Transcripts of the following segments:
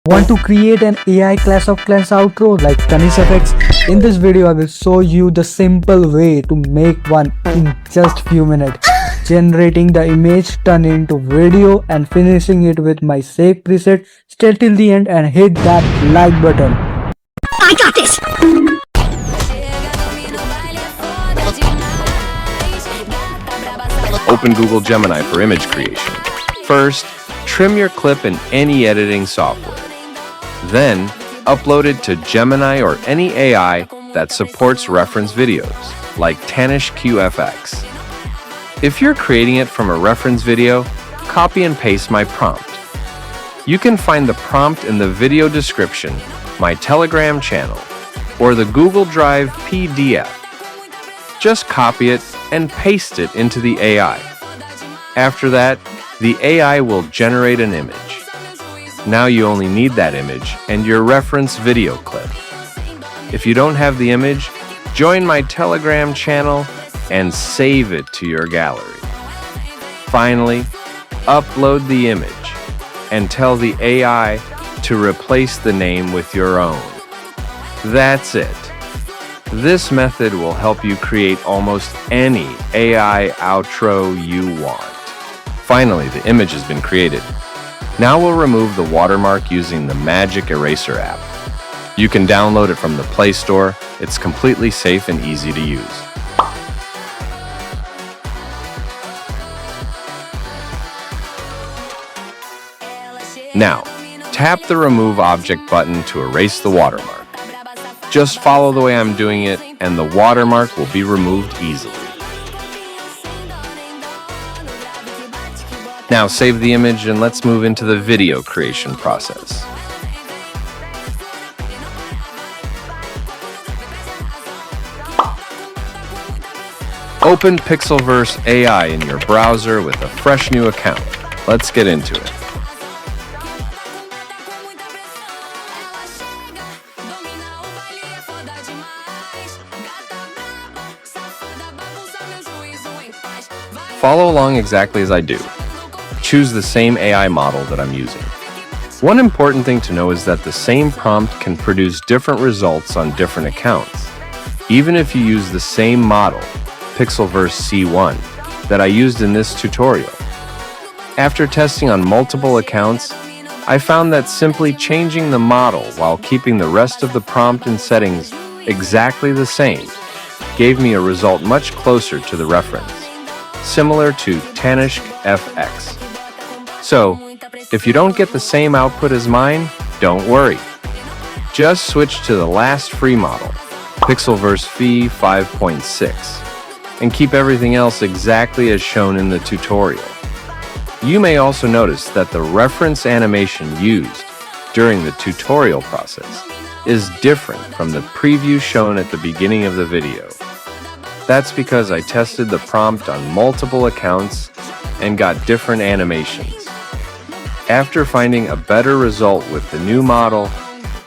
Want to create an AI class of clans outro like Tanishqfx? In this video I will show you the simple way to make one in just few minutes. Generating the image, turn into video and finishing it with my Shake preset. Stay till the end and hit that like button. I got this! Open Google Gemini for image creation. First, trim your clip in any editing software. Then, upload it to Gemini or any AI that supports reference videos, like Tanishqfx. If you're creating it from a reference video, copy and paste my prompt. You can find the prompt in the video description, my Telegram channel, or the Google Drive PDF. Just copy it and paste it into the AI. After that, the AI will generate an image. Now you only need that image and your reference video clip. If you don't have the image, join my Telegram channel and save it to your gallery. Finally, upload the image and tell the AI to replace the name with your own. That's it. This method will help you create almost any AI outro you want. Finally, the image has been created. Now we'll remove the watermark using the Magic Eraser app. You can download it from the Play Store. It's completely safe and easy to use. Now, tap the Remove Object button to erase the watermark. Just follow the way I'm doing it, and the watermark will be removed easily. Now save the image and let's move into the video creation process. Open Pixelverse AI in your browser with a fresh new account. Let's get into it. Follow along exactly as I do. Choose the same AI model that I'm using. One important thing to know is that the same prompt can produce different results on different accounts, even if you use the same model, Pixelverse C1, that I used in this tutorial. After testing on multiple accounts, I found that simply changing the model while keeping the rest of the prompt and settings exactly the same gave me a result much closer to the reference, similar to Tanishqfx. So, if you don't get the same output as mine, don't worry. Just switch to the last free model, Pixelverse V 5.6, and keep everything else exactly as shown in the tutorial. You may also notice that the reference animation used during the tutorial process is different from the preview shown at the beginning of the video. That's because I tested the prompt on multiple accounts and got different animations. After finding a better result with the new model,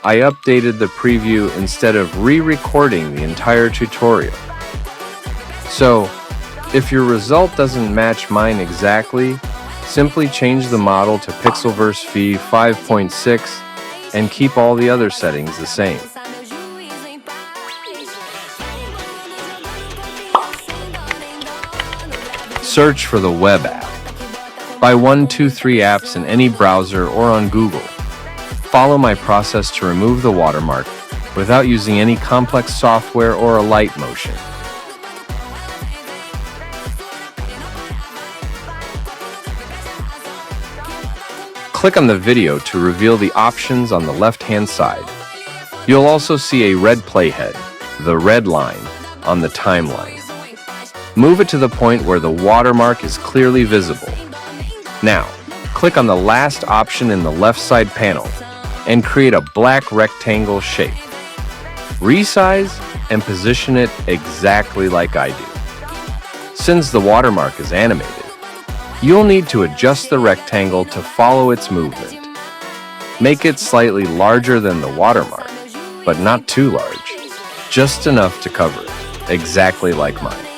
I updated the preview instead of re-recording the entire tutorial. So, if your result doesn't match mine exactly, simply change the model to Pixelverse V 5.6 and keep all the other settings the same. Search for the web app. Buy 123 apps in any browser or on Google. Follow my process to remove the watermark without using any complex software or Alight Motion. Click on the video to reveal the options on the left-hand side. You'll also see a red playhead, the red line, on the timeline. Move it to the point where the watermark is clearly visible. Now, click on the last option in the left side panel and create a black rectangle shape. Resize and position it exactly like I do. Since the watermark is animated, you'll need to adjust the rectangle to follow its movement. Make it slightly larger than the watermark, but not too large, just enough to cover it, exactly like mine.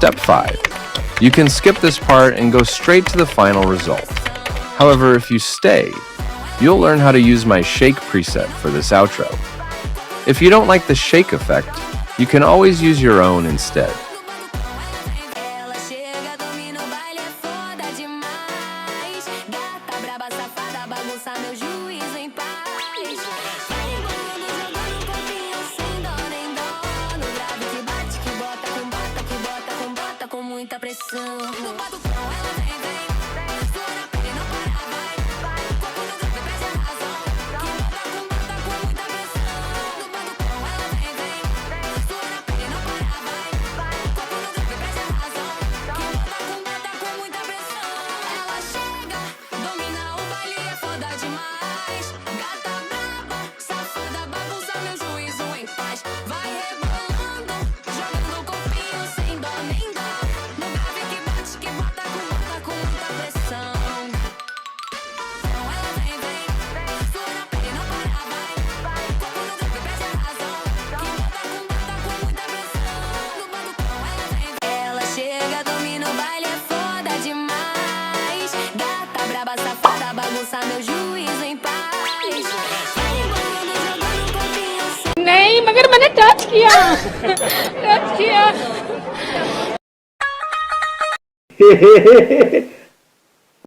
Step 5. You can skip this part and go straight to the final result. However, if you stay, you'll learn how to use my shake preset for this outro. If you don't like the shake effect, you can always use your own instead. Ela chega, domina o baile, é foda demais. Gata braba, safada, bagunça meu juízo em paz. Vai embolando, jogando corpinho sem dó nem dó. No grave que bate, que bota, com bota, que bota, com bota, com muita pressão. No batucão ela vem, vem. Sua na pele não para, vai, vai. Corpo no grave, perde a razão. Que bota, com bota, com muita pressão. No batucão ela vem, vem. Sua na pele não para, vai, vai. Corpo no grave, perde a razão. Que bota, com muita pressão. Ela chega, domina o baile, é foda demais. Gata braba, safada, bagunça meu juízo em paz. Vai rebolando, jogando o corpinho sem dó nem dó. No grave que bate, que bota, com muita pressão. Ela vem, vem, sua na pele não para, vai, vai. Corpo no grave, perde a razão. Que bota, com muita pressão. No batucão ela vem, vem. Ela chega, domina o baile, é foda demais. Gata braba, safada, bagunça meu juízo em paz. Vai embolando, jogando o corpinho sem नहीं मगर मैंने touch किया touch किया